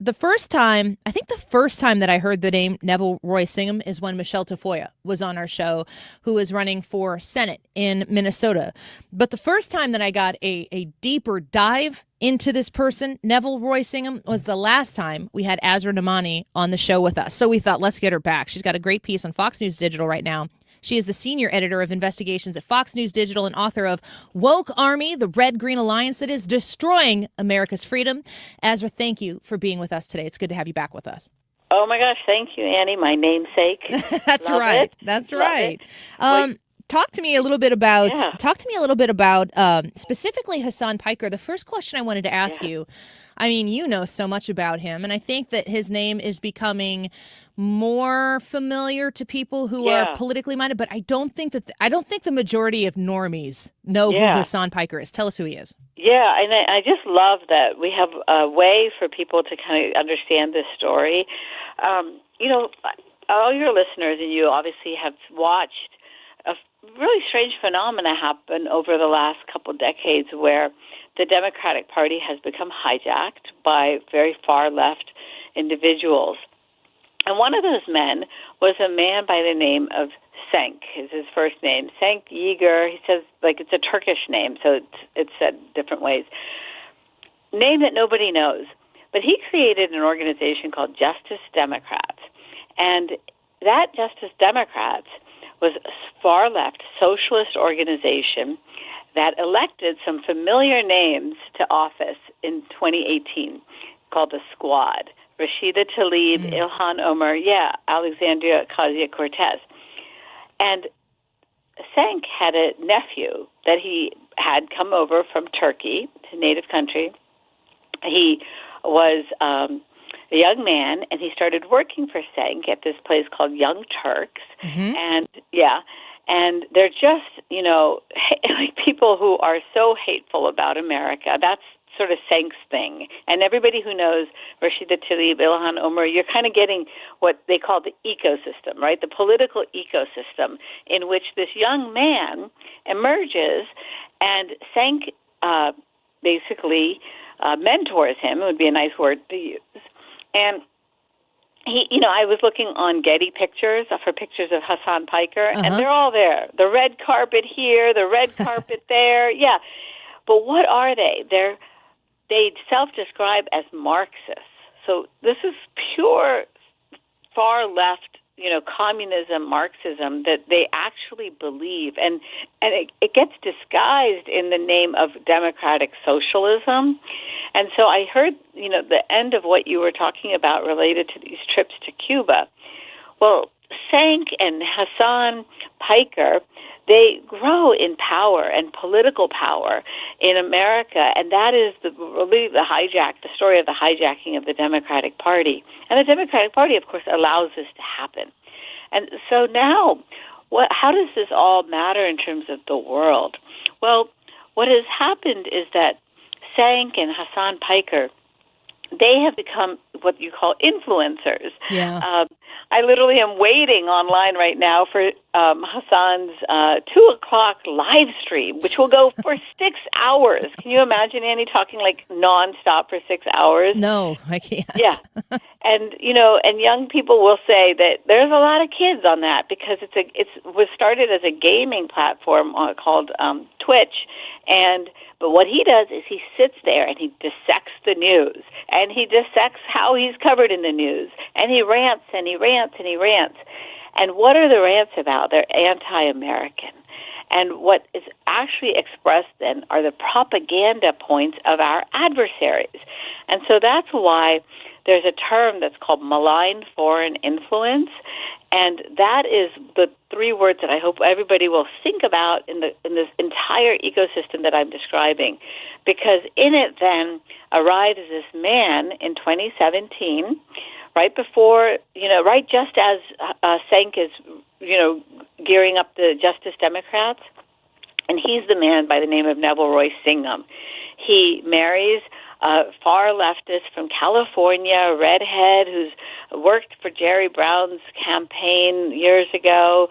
the first time that I heard the name Neville Roy Singham is when Michelle Tafoya was on our show, who was running for Senate in Minnesota. But the first time that I got a deeper dive into this person, Neville Roy Singham, was the last time we had Asra Nomani on the show with us. So we thought, let's get her back. She's got a great piece on Fox News Digital right now. She is the senior editor of investigations at Fox News Digital and author of Woke Army, the Red-Green Alliance that is destroying America's freedom. Asra, thank you for being with us today. It's good to have you back with us. Oh, my gosh. Thank you, Annie, my namesake. That's Love right. it. That's Love right. It. Talk to me a little bit about specifically Hasan Piker. The first question I wanted to ask you, I mean, you know so much about him, and I think that his name is becoming more familiar to people who are politically minded, but I don't think the majority of normies know who Hasan Piker is. Tell us who he is. Yeah, and I just love that we have a way for people to kind of understand this story. All your listeners and you obviously have watched a really strange phenomena happen over the last couple decades where the Democratic Party has become hijacked by very far-left individuals. And one of those men was a man by the name of Cenk, is his first name. Cenk Yeager, he says, like, it's a Turkish name, so it's said different ways. Name that nobody knows. But he created an organization called Justice Democrats. And that Justice Democrats was a far-left socialist organization that elected some familiar names to office in 2018 called the Squad. Rashida Tlaib, Ilhan Omar, Alexandria Ocasio-Cortez. And Cenk had a nephew that he had come over from Turkey, his native country. He was a young man, and he started working for Cenk at this place called Young Turks. And they're just, like people who are so hateful about America. That's sort of Cenk's thing. And everybody who knows Rashida Tlaib, Ilhan Omar, you're kind of getting what they call the ecosystem, right? The political ecosystem in which this young man emerges, and Cenk basically mentors him, would be a nice word to use. And he, I was looking on Getty pictures for pictures of Hasan Piker, and they're all there. The red carpet here, the red carpet there. Yeah. But what are they? They self-describe as Marxists. So this is pure far-left, communism, Marxism that they actually believe. And it gets disguised in the name of democratic socialism. And so I heard, the end of what you were talking about related to these trips to Cuba. Well, Cenk and Hasan Piker, they grow in power and political power in America, and that is the story of the hijacking of the Democratic Party. And the Democratic Party, of course, allows this to happen. And so now, how does this all matter in terms of the world? Well, what has happened is that Cenk and Hasan Piker, they have become what you call influencers. Yeah. I literally am waiting online right now for Hassan's 2:00 live stream, which will go for 6 hours. Can you imagine, Annie, talking like nonstop for 6 hours? No, I can't. Yeah. And, and young people will say that there's a lot of kids on that because it was started as a gaming platform called Twitch. But what he does is he sits there and he dissects the news, and he dissects how he's covered in the news, and he rants and he rants and he rants. And what are the rants about? They're anti-American. And what is actually expressed then are the propaganda points of our adversaries. And so that's why there's a term that's called malign foreign influence, and that is the three words that I hope everybody will think about in this entire ecosystem that I'm describing, because in it then arrives this man in 2017, right before, right just as Cenk is, gearing up the Justice Democrats, and he's the man by the name of Neville Roy Singham. He marries a far leftist from California, a redhead who's worked for Jerry Brown's campaign years ago,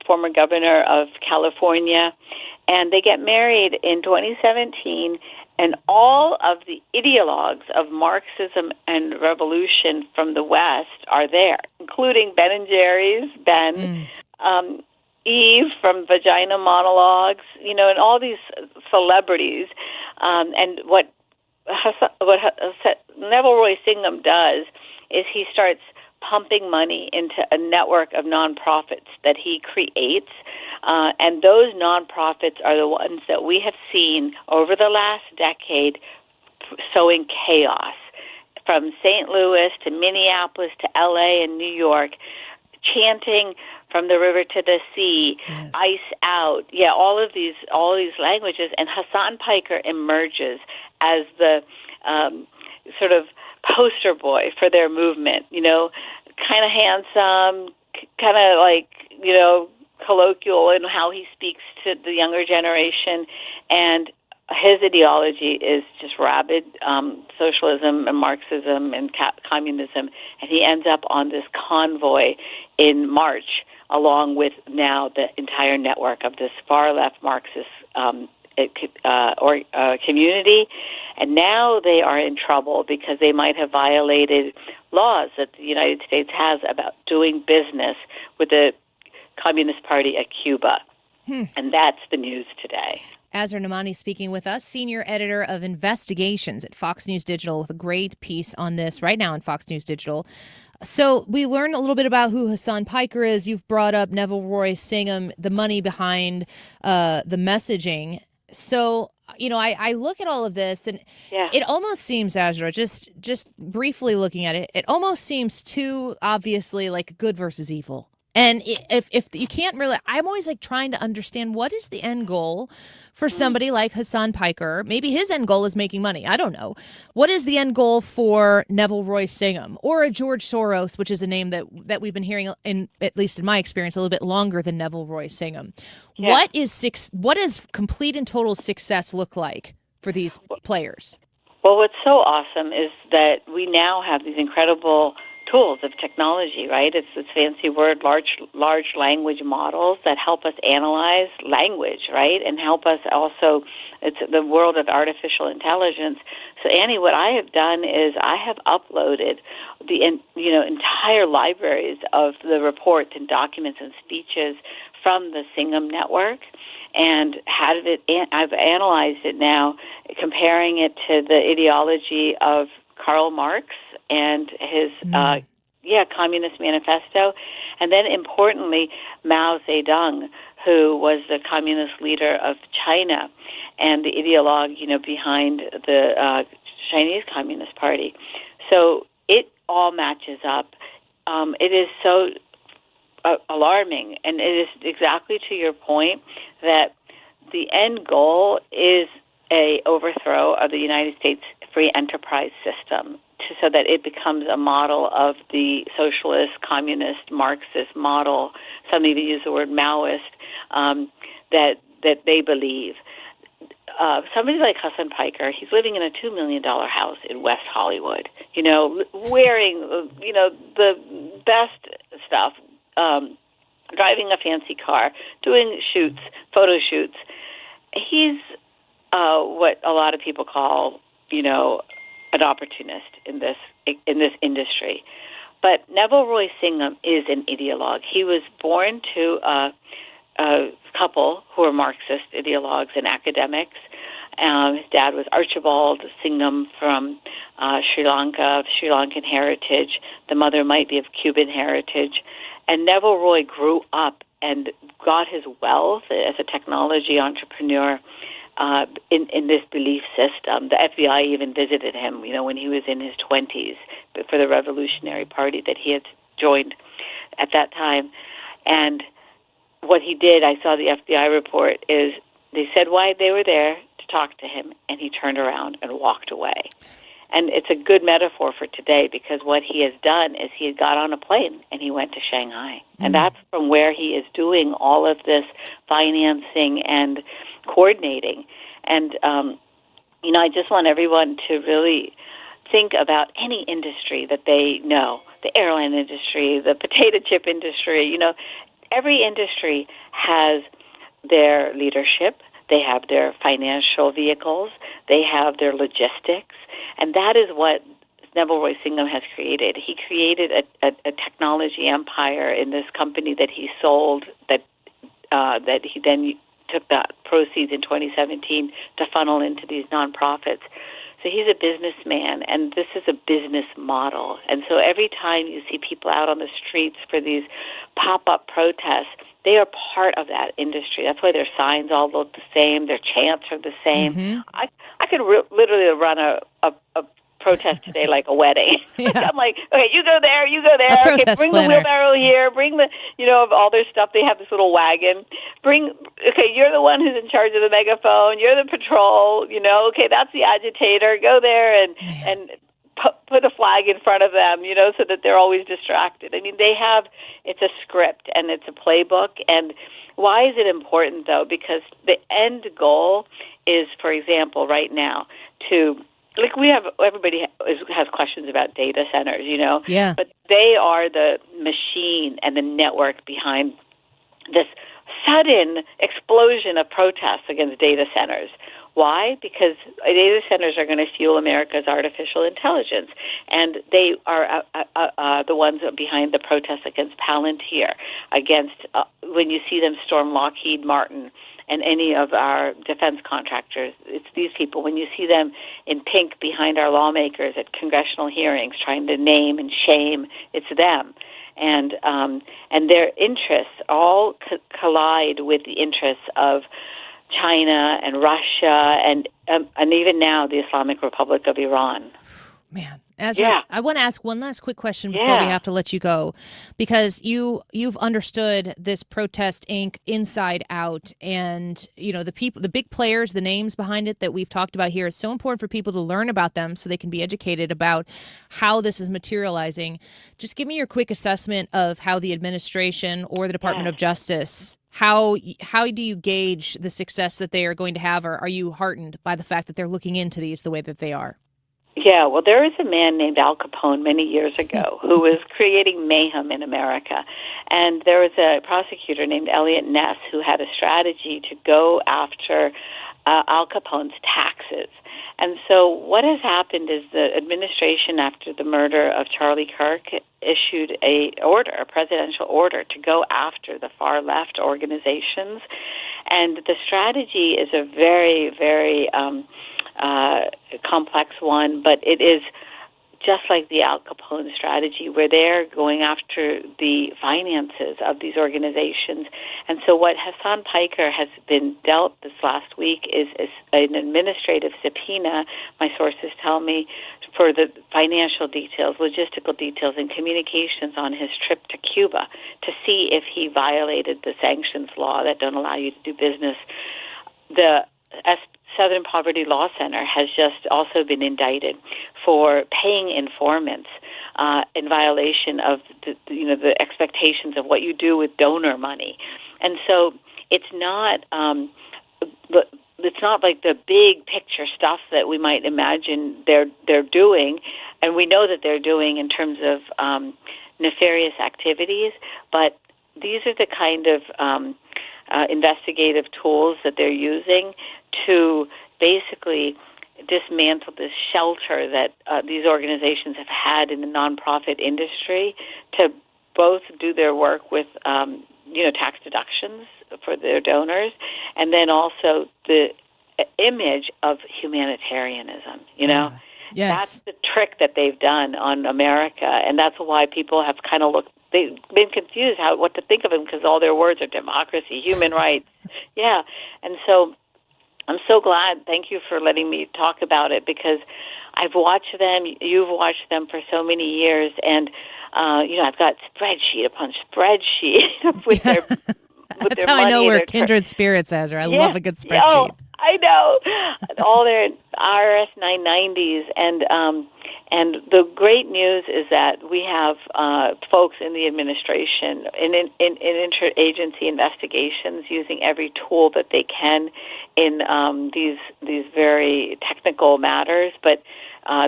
former governor of California. And they get married in 2017, And all of the ideologues of Marxism and revolution from the West are there, including Ben and Jerry's, Eve from Vagina Monologues, and all these celebrities. And what Neville Roy Singham does is he starts pumping money into a network of nonprofits that he creates. And those nonprofits are the ones that we have seen over the last decade sowing chaos, from St. Louis to Minneapolis to L.A. and New York, chanting from the river to the sea, yes. Ice out, all of these languages. And Hasan Piker emerges as the sort of poster boy for their movement. Kind of handsome, kind of like colloquial in how he speaks to the younger generation, and his ideology is just rabid socialism and Marxism and communism, and he ends up on this convoy in March, along with now the entire network of this far-left Marxist community, and now they are in trouble because they might have violated laws that the United States has about doing business with the Communist Party at Cuba. And that's the news today. Asra Nomani speaking with us, senior editor of investigations at Fox News Digital, with a great piece on this right now on Fox News Digital. So we learned a little bit about who Hasan Piker is. You've brought up Neville Roy Singham, the money behind the messaging. So, I look at all of this, and it almost seems, Asra, just briefly looking at it, it almost seems too obviously like good versus evil. And if you can't really, I'm always trying to understand what is the end goal for somebody like Hasan Piker. Maybe his end goal is making money. I don't know. What is the end goal for Neville Roy Singham or a George Soros, which is a name that we've been hearing, in at least in my experience, a little bit longer than Neville Roy Singham. Yeah. What does complete and total success look like for these players? Well, what's so awesome is that we now have these incredible tools of technology, right? It's this fancy word, large language models that help us analyze language, right? And help us also, it's the world of artificial intelligence. So, Annie, what I have done is I have uploaded the entire libraries of the reports and documents and speeches from the Singham network, and I've analyzed it now, comparing it to the ideology of Karl Marx and his Communist Manifesto, and then importantly Mao Zedong, who was the communist leader of China and the ideologue behind the Chinese Communist Party. So it all matches up. It is so alarming, and it is exactly to your point that the end goal is a overthrow of the United States free enterprise system, so that it becomes a model of the socialist, communist, Marxist model. Some even use the word Maoist, that they believe. Somebody like Hasan Piker, he's living in a $2 million house in West Hollywood, wearing, the best stuff, driving a fancy car, doing photo shoots. He's what a lot of people call, an opportunist in this industry. But Neville Roy Singham is an ideologue. He was born to a couple who are Marxist ideologues and academics. His dad was Archibald Singham from Sri Lanka, of Sri Lankan heritage. The mother might be of Cuban heritage. And Neville Roy grew up and got his wealth as a technology entrepreneur in this belief system. The FBI even visited him, when he was in his 20s for the Revolutionary Party that he had joined at that time. And what he did, I saw the FBI report, is they said why they were there to talk to him, and he turned around and walked away. And it's a good metaphor for today, because what he has done is he got on a plane and he went to Shanghai. And that's from where he is doing all of this financing and coordinating. And, I just want everyone to really think about any industry that they know, the airline industry, the potato chip industry. Every industry has their leadership, they have their financial vehicles, they have their logistics, and that is what Neville Roy Singham has created. He created a technology empire in this company that he sold, that he then took the proceeds in 2017 to funnel into these nonprofits. So he's a businessman, and this is a business model. And so every time you see people out on the streets for these pop-up protests, they are part of that industry. That's why their signs all look the same, their chants are the same. Mm-hmm. I could literally run a protest today like a wedding. Yeah. I'm like, okay, you go there, okay, bring planner. the wheelbarrow here, bring the, of all their stuff. They have this little wagon. Okay, you're the one who's in charge of the megaphone. You're the patrol, okay, that's the agitator. Go there and put a flag in front of them, so that they're always distracted. I mean, it's a script and it's a playbook. And why is it important, though? Because the end goal is, for example, right now, everybody has questions about data centers, Yeah. But they are the machine and the network behind this sudden explosion of protests against data centers. Why? Because data centers are going to fuel America's artificial intelligence, and they are the ones behind the protests against Palantir, against when you see them storm Lockheed Martin and any of our defense contractors. It's these people. When you see them in pink behind our lawmakers at congressional hearings trying to name and shame, it's them. And their interests all collide with the interests of China and Russia and even now the Islamic Republic of Iran. Man, Asra, I want to ask one last quick question before we have to let you go, because you've understood this Protest Inc. inside out, and the big players, the names behind it that we've talked about here. It's so important for people to learn about them so they can be educated about how this is materializing. Just give me your quick assessment of how the administration or the Department of Justice. How do you gauge the success that they are going to have, or are you heartened by the fact that they're looking into these the way that they are? Yeah, well, there is a man named Al Capone many years ago who was creating mayhem in America. And there was a prosecutor named Elliot Ness who had a strategy to go after Al Capone's taxes. And so what has happened is the administration, after the murder of Charlie Kirk, issued a presidential order to go after the far-left organizations. And the strategy is a very, very complex one, but it is just like the Al Capone strategy, where they're going after the finances of these organizations. And so what Hasan Piker has been dealt this last week is an administrative subpoena, my sources tell me, for the financial details, logistical details, and communications on his trip to Cuba to see if he violated the sanctions law that don't allow you to do business. The Southern Poverty Law Center has just also been indicted for paying informants in violation of the expectations of what you do with donor money. And so it's not like the big picture stuff that we might imagine they're doing, and we know that they're doing in terms of nefarious activities, but these are the kind of investigative tools that they're using to basically dismantle this shelter that these organizations have had in the nonprofit industry to both do their work with tax deductions for their donors, and then also the image of humanitarianism. Yes. That's the trick that they've done on America, and that's why people have kind of they've been confused what to think of them, because all their words are democracy, human rights. Yeah, and so I'm so glad. Thank you for letting me talk about it, because I've watched them. You've watched them for so many years, and I've got spreadsheet upon spreadsheet with their. That's how I know we're kindred spirits, Ezra. I love a good spreadsheet. Oh, I know. All their IRS 990s, and the great news is that we have folks in the administration in interagency investigations using every tool that they can in these very technical matters, but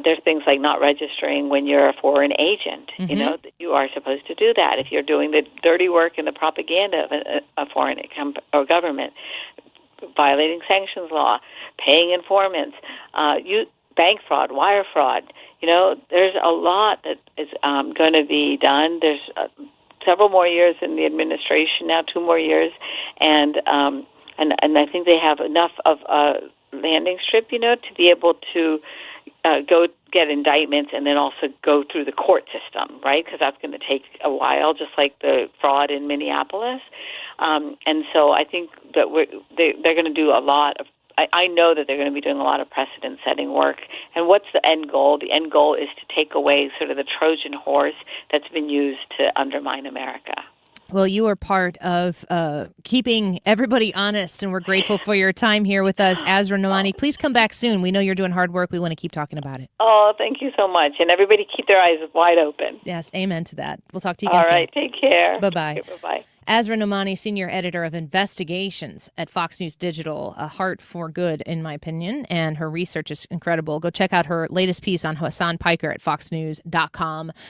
there's things like not registering when you're a foreign agent. Mm-hmm. You are supposed to do that if you're doing the dirty work and the propaganda of a foreign or government. violating sanctions law, paying informants, bank fraud, wire fraud. There's a lot that is going to be done. There's several more years in the administration now, 2 more years, and I think they have enough of a landing strip, to be able to go get indictments and then also go through the court system, right? Because that's going to take a while, just like the fraud in Minneapolis. And so I think that they're going to do a lot of. I know that they're going to be doing a lot of precedent-setting work. And what's the end goal? The end goal is to take away sort of the Trojan horse that's been used to undermine America. Well, you are part of keeping everybody honest, and we're grateful for your time here with us. Asra Nomani, please come back soon. We know you're doing hard work. We want to keep talking about it. Oh, thank you so much. And everybody keep their eyes wide open. Yes, amen to that. We'll talk to you again soon. All right, take care. Bye-bye. Okay, bye-bye. Asra Nomani, senior editor of investigations at Fox News Digital, a heart for good, in my opinion, and her research is incredible. Go check out her latest piece on Hasan Piker at foxnews.com.